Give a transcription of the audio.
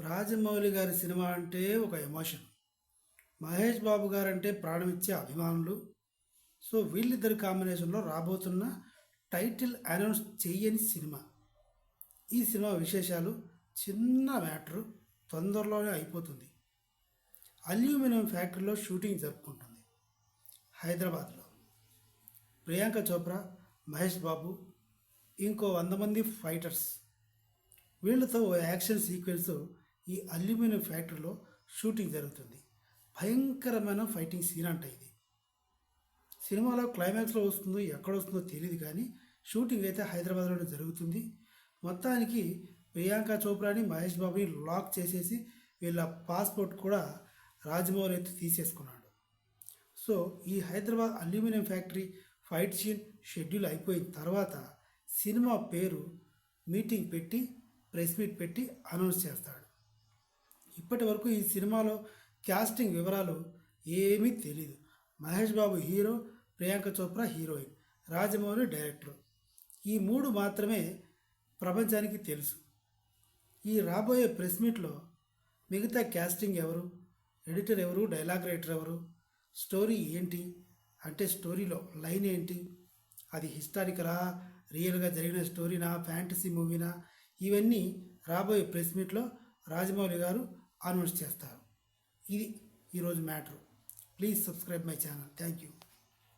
రాజమౌళి గారి సినిమా అంటే ఒక ఎమోషన్. మహేష్ బాబు గారు అంటే ప్రాణం ఇచ్చే అభిమానులు. సో వీళ్ళిద్దరి కాంబినేషన్లో రాబోతున్న టైటిల్ అనౌన్స్ చెయ్యని సినిమా. ఈ సినిమా విశేషాలు చిన్న మ్యాటరు, తొందరలోనే అయిపోతుంది. అల్యూమినియం ఫ్యాక్టరీలో షూటింగ్ జరుపుకుంటుంది హైదరాబాద్లో. ప్రియాంక చోప్రా, మహేష్ బాబు, ఇంకో 100 మంది ఫైటర్స్, వీళ్ళతో ఓ యాక్షన్ సీక్వెన్స్ ఈ అల్యూమినియం ఫ్యాక్టరీలో షూటింగ్ జరుగుతుంది. భయంకరమైన ఫైటింగ్ సీన్ అంట ఇది. సినిమాలో క్లైమాక్స్లో వస్తుందో ఎక్కడ వస్తుందో తెలియదు, కానీ షూటింగ్ అయితే హైదరాబాద్లోనే జరుగుతుంది. మొత్తానికి ప్రియాంక చోప్రాని, మహేష్ బాబుని లాక్ చేసేసి వీళ్ళ పాస్పోర్ట్ కూడా రాజమౌళి అయితే తీసేసుకున్నాడు. సో ఈ Hyderabad aluminium factory fight scene schedule అయిపోయిన తర్వాత సినిమా పేరు మీటింగ్ పెట్టి, ప్రెస్ మీట్ పెట్టి అనౌన్స్ చేస్తాడు. ఇప్పటి వరకు ఈ సినిమాలో క్యాస్టింగ్ వివరాలు ఏమీ తెలీదు. Mahesh Babu hero, Priyanka Chopra heroine, Rajamouli director, ఈ 3 మాత్రమే ప్రపంచానికి తెలుసు. ఈ రాబోయే ప్రెస్ మీట్లో మిగతా క్యాస్టింగ్ ఎవరు, ఎడిటర్ ఎవరు, డైలాగ్ రైటర్ ఎవరు, స్టోరీ ఏంటి, అంటే స్టోరీలో లైన్ ఏంటి, అది హిస్టారికలా, రియల్గా జరిగిన స్టోరీనా, ఫ్యాంటసీ మూవీనా, ఇవన్నీ రాబోయే ప్రెస్ మీట్లో రాజమౌళి గారు అనౌన్స్ చేస్తారు. ఇది ఈరోజు matter. Please subscribe my channel. Thank you.